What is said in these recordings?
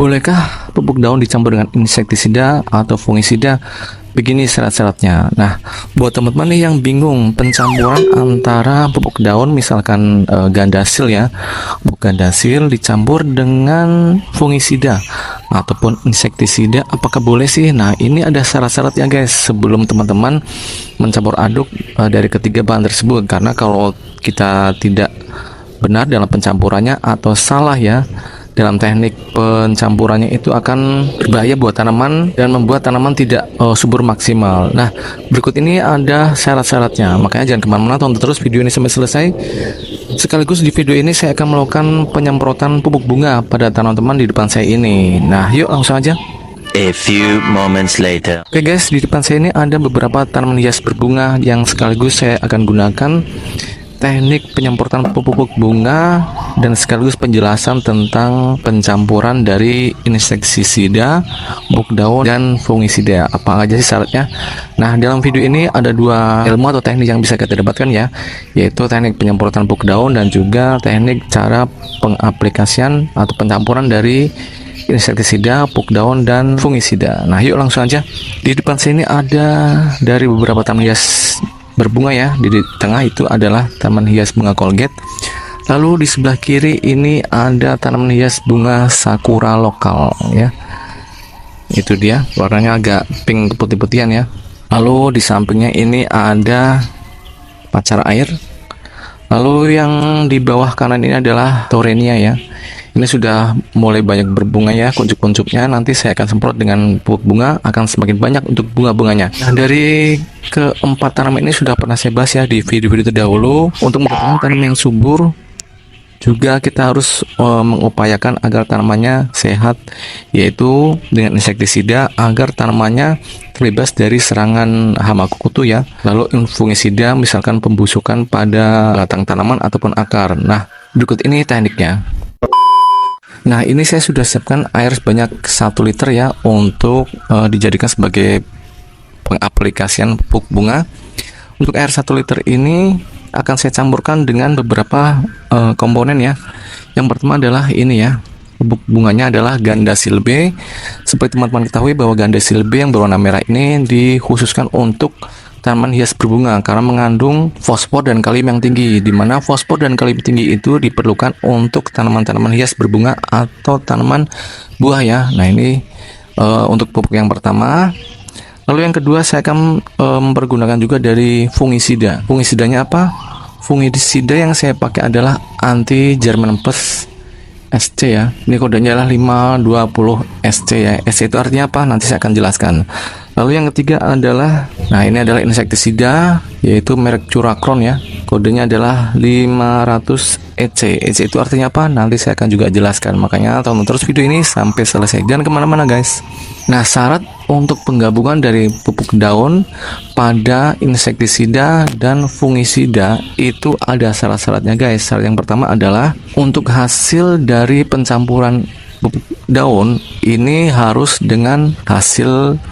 Bolehkah pupuk daun dicampur dengan insektisida atau fungisida? Begini syarat-syaratnya. Nah, buat teman-teman nih yang bingung pencampuran antara pupuk daun misalkan gandasil ya, pupuk gandasil dicampur dengan fungisida ataupun insektisida, apakah boleh sih? Nah, ini ada syarat-syarat ya guys sebelum teman-teman mencampur aduk dari ketiga bahan tersebut, karena kalau kita tidak benar dalam pencampurannya atau salah ya dalam teknik pencampurannya, itu akan berbahaya buat tanaman dan membuat tanaman tidak subur maksimal. Nah, berikut ini ada syarat-syaratnya, makanya jangan kemana-mana, tonton terus video ini sampai selesai. Sekaligus di video ini saya akan melakukan penyemprotan pupuk bunga pada tanaman-tanaman di depan saya ini. Nah, yuk langsung aja. A few moments later. Oke guys, di depan saya ini ada beberapa tanaman hias berbunga yang sekaligus saya akan gunakan teknik penyemprotan pupuk bunga dan sekaligus penjelasan tentang pencampuran dari insektisida, pupuk daun, dan fungisida. Apa aja sih syaratnya? Nah, dalam video ini ada dua ilmu atau teknik yang bisa kita dapatkan ya, yaitu teknik penyemprotan pupuk daun dan juga teknik cara pengaplikasian atau pencampuran dari insektisida, pupuk daun, dan fungisida. Nah, yuk langsung aja. Di depan sini ada dari beberapa tanaman hias berbunga ya. Di tengah itu adalah tanaman hias bunga Colgate. Lalu di sebelah kiri ini ada tanaman hias bunga sakura lokal ya. Itu dia, warnanya agak pink putih-putihan ya. Lalu di sampingnya ini ada pacar air. Lalu yang di bawah kanan ini adalah torenia ya. Ini sudah mulai banyak berbunga ya, kuncup-kuncupnya. Nanti saya akan semprot dengan pupuk bunga, akan semakin banyak untuk bunga-bunganya. Nah, dari keempat tanaman ini sudah pernah saya bahas ya di video-video terdahulu. Untuk mendapatkan tanaman yang subur, juga kita harus mengupayakan agar tanamannya sehat, yaitu dengan insektisida agar tanamannya terbebas dari serangan hama kutu ya. Lalu fungisida misalkan pembusukan pada batang tanaman ataupun akar. Nah, berikut ini tekniknya. Nah, ini saya sudah siapkan air sebanyak 1 liter ya untuk dijadikan sebagai pengaplikasian pupuk bunga. Untuk air 1 liter ini akan saya campurkan dengan beberapa komponen ya. Yang pertama adalah ini ya, pupuk bunganya adalah gandasil B. Seperti teman-teman ketahui bahwa gandasil B yang berwarna merah ini dikhususkan untuk tanaman hias berbunga karena mengandung fosfor dan kalium yang tinggi, di mana fosfor dan kalium tinggi itu diperlukan untuk tanaman-tanaman hias berbunga atau tanaman buah ya. Nah, ini untuk pupuk yang pertama. Lalu yang kedua saya akan mempergunakan juga dari fungisida. Fungisidanya apa? Fungisida yang saya pakai adalah anti German Pest SC ya. Ini kodenya adalah 520 SC ya. SC itu artinya apa? Nanti saya akan jelaskan. Lalu yang ketiga adalah, nah ini adalah insektisida, yaitu merek Curacron ya. Kodenya adalah 500 EC. EC itu artinya apa? Nanti saya akan juga jelaskan. Makanya tonton terus video ini sampai selesai. Jangan kemana-mana guys. Nah, syarat untuk penggabungan dari pupuk daun pada insektisida dan fungisida itu ada syarat-syaratnya guys. Syarat yang pertama adalah untuk hasil dari pencampuran pupuk daun ini harus dengan hasil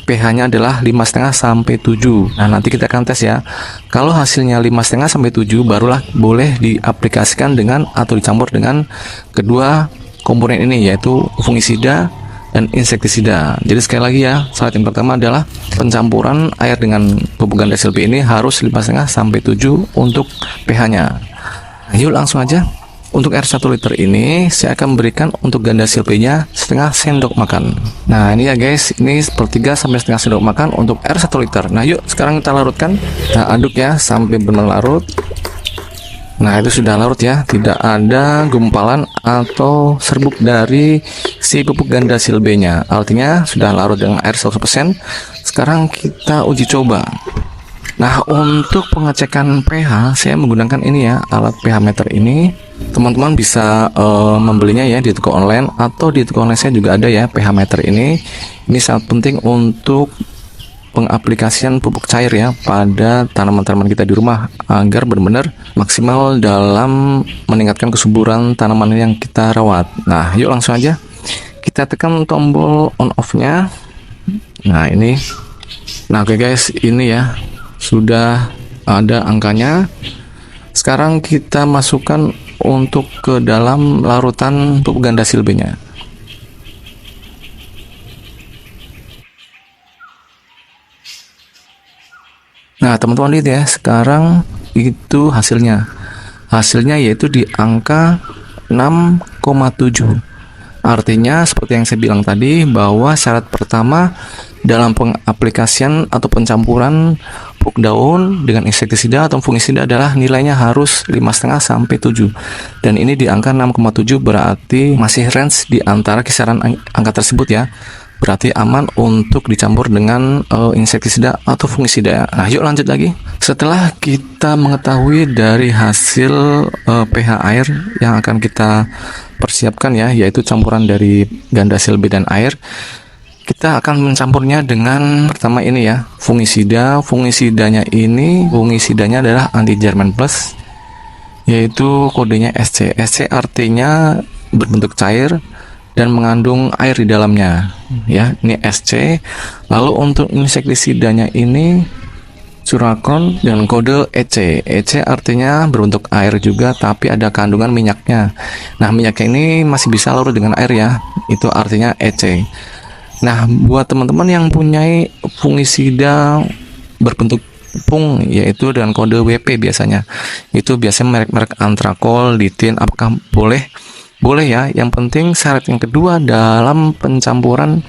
pH-nya adalah 5,5 sampai 7. Nah, nanti kita akan tes ya. Kalau hasilnya 5,5 sampai 7 barulah boleh diaplikasikan dengan atau dicampur dengan kedua komponen ini, yaitu fungisida dan insektisida. Jadi sekali lagi ya, syarat yang pertama adalah pencampuran air dengan pupuk gandasil B ini harus 5,5 sampai 7 untuk pH-nya. Nah, yuk langsung aja. Untuk air 1 liter ini saya akan berikan untuk gandasil B-nya setengah sendok makan. Nah, ini ya guys, ini sepertiga sampai setengah sendok makan untuk air 1 liter. Nah, yuk sekarang kita larutkan. Nah, aduk ya sampai benar larut. Nah, itu sudah larut ya, tidak ada gumpalan atau serbuk dari si pupuk gandasil B-nya. Artinya sudah larut dengan air 100%. Sekarang kita uji coba. Nah, untuk pengecekan pH saya menggunakan ini ya, alat pH meter ini. Teman-teman bisa membelinya ya di toko online, atau di toko online saya juga ada ya pH meter ini. Ini sangat penting untuk pengaplikasian pupuk cair ya pada tanaman-tanaman kita di rumah agar benar-benar maksimal dalam meningkatkan kesuburan tanaman yang kita rawat. Nah, yuk langsung aja kita tekan tombol on off-nya. Nah, ini. Nah, oke guys, ini ya sudah ada angkanya. Sekarang kita masukkan untuk ke dalam larutan pupuk gandasil B-nya. Nah, teman-teman lihat ya, sekarang itu hasilnya. Hasilnya yaitu di angka 6,7. Artinya seperti yang saya bilang tadi, bahwa syarat pertama dalam pengaplikasian atau pencampuran pupuk daun dengan insektisida atau fungisida adalah nilainya harus 5,5 sampai 7. Dan ini di angka 6,7 berarti masih range di antara kisaran angka tersebut ya. Berarti aman untuk dicampur dengan insektisida atau fungisida. Nah, yuk lanjut lagi. Setelah kita mengetahui dari hasil pH air yang akan kita persiapkan ya, yaitu campuran dari Gandasil B dan air, kita akan mencampurnya dengan pertama ini ya, fungisida. Fungisidanya adalah anti German Plus, yaitu kodenya SC. SC artinya berbentuk cair dan mengandung air di dalamnya ya, ini SC. Lalu untuk insektisidanya ini Curacron dengan kode EC. EC artinya berbentuk air juga tapi ada kandungan minyaknya. Nah, minyaknya ini masih bisa larut dengan air ya, itu artinya EC. Nah, buat teman-teman yang punya fungisida berbentuk tepung, yaitu dengan kode WP biasanya, itu biasanya merek-merek Antrakol, Litin, apakah boleh? Boleh ya. Yang penting syarat yang kedua dalam pencampuran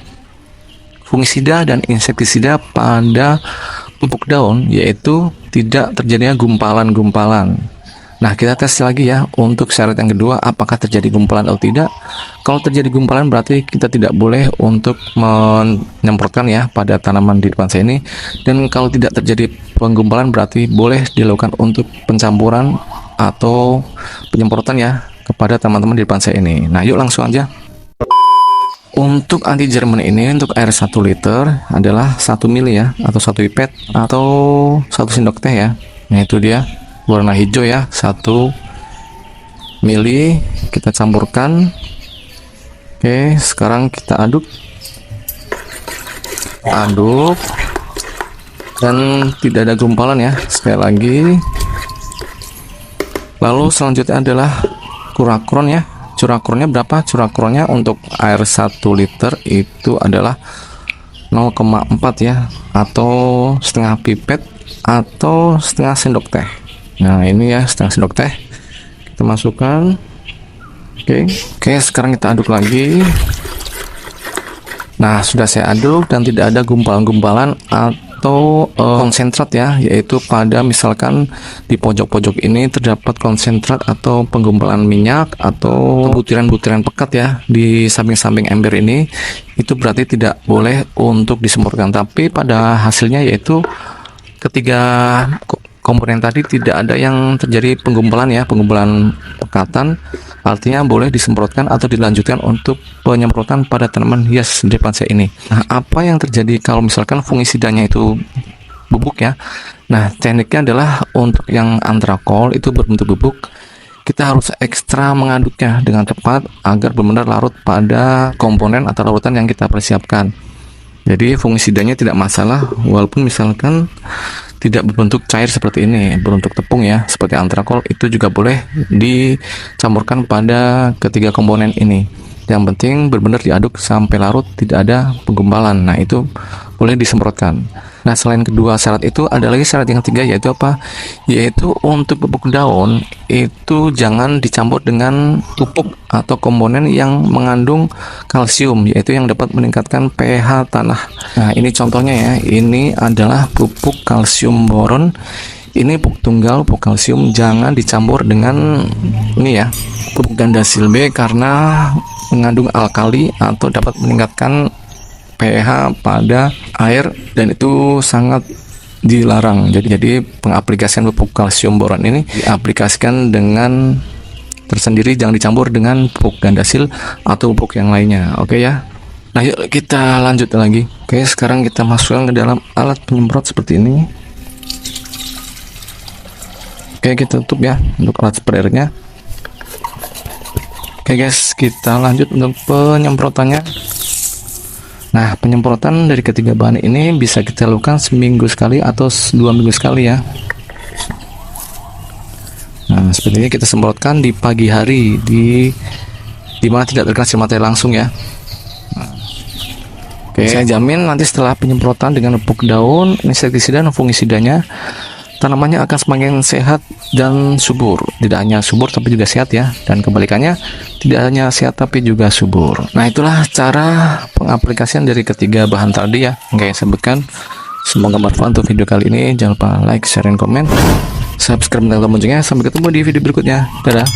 fungisida dan insektisida pada pupuk daun, yaitu tidak terjadinya gumpalan-gumpalan. Nah, kita tes lagi ya untuk syarat yang kedua, apakah terjadi gumpalan atau tidak. Kalau terjadi gumpalan berarti kita tidak boleh untuk menyemprotkan ya pada tanaman di depan saya ini. Dan kalau tidak terjadi penggumpalan berarti boleh dilakukan untuk pencampuran atau penyemprotan ya kepada teman-teman di depan saya ini. Nah, yuk langsung aja. Untuk anti Jerman ini untuk air 1 liter adalah 1 mili ya, atau 1 pipet atau 1 sendok teh ya. Nah, itu dia warna hijau ya, 1 mili kita campurkan. Oke, sekarang kita aduk dan tidak ada gumpalan ya, sekali lagi. Lalu selanjutnya adalah Curacron ya. Curacronnya berapa? Curacronnya untuk air 1 liter itu adalah 0,4 ya, atau setengah pipet atau setengah sendok teh. Nah, ini ya setengah sendok teh kita masukkan. Oke, sekarang kita aduk lagi. Nah, sudah saya aduk dan tidak ada gumpalan-gumpalan atau konsentrat ya, yaitu pada misalkan di pojok-pojok ini terdapat konsentrat atau penggumpalan minyak atau butiran-butiran pekat ya di samping-samping ember ini, itu berarti tidak boleh untuk disemprotkan. Tapi pada hasilnya yaitu ketiga komponen tadi tidak ada yang terjadi penggumpalan ya, penggumpalan pekatan, artinya boleh disemprotkan atau dilanjutkan untuk penyemprotan pada tanaman hias di depan saya ini. Nah, apa yang terjadi kalau misalkan fungisidanya itu bubuk ya? Nah, tekniknya adalah untuk yang Antrakol itu berbentuk bubuk, kita harus ekstra mengaduknya dengan tepat agar benar-benar larut pada komponen atau larutan yang kita persiapkan. Jadi fungisidanya tidak masalah walaupun misalkan tidak berbentuk cair seperti ini, berbentuk tepung ya, seperti Antrakol, itu juga boleh dicampurkan pada ketiga komponen ini. Yang penting benar-benar diaduk sampai larut, tidak ada penggumpalan. Nah, itu boleh disemprotkan. Nah, selain kedua syarat itu ada lagi syarat yang ketiga, yaitu apa? Yaitu untuk pupuk daun itu jangan dicampur dengan pupuk atau komponen yang mengandung kalsium, yaitu yang dapat meningkatkan pH tanah. Nah, ini contohnya ya, ini adalah pupuk kalsium boron. Ini pupuk tunggal, pupuk kalsium, jangan dicampur dengan ini ya, pupuk Gandasil B karena mengandung alkali atau dapat meningkatkan pH pada air dan itu sangat dilarang. Jadi pengaplikasian pupuk kalsium boron ini diaplikasikan dengan tersendiri, jangan dicampur dengan pupuk Gandasil atau pupuk yang lainnya. Oke ya. Nah, yuk kita lanjut lagi. Oke, sekarang kita masukkan ke dalam alat penyemprot seperti ini. Oke, kita tutup ya untuk alat sprayernya. Oke guys, kita lanjut untuk penyemprotannya. Nah, penyemprotan dari ketiga bahan ini bisa kita lakukan seminggu sekali atau 2 minggu sekali ya. Nah, seperti ini kita semprotkan di pagi hari di mana tidak terkena sinar matahari langsung ya. Nah, Oke, saya jamin nanti setelah penyemprotan dengan pupuk daun, insektisida dan fungisidanya, tanamannya akan semakin sehat dan subur. Tidak hanya subur tapi juga sehat ya. Dan kebalikannya, tidak hanya sehat tapi juga subur. Nah, itulah cara pengaplikasian dari ketiga bahan tadi ya, yang kayak saya sebutkan. Semoga bermanfaat untuk video kali ini. Jangan lupa like, share, dan komen. Subscribe dan tekan loncengnya. Sampai ketemu di video berikutnya. Dadah.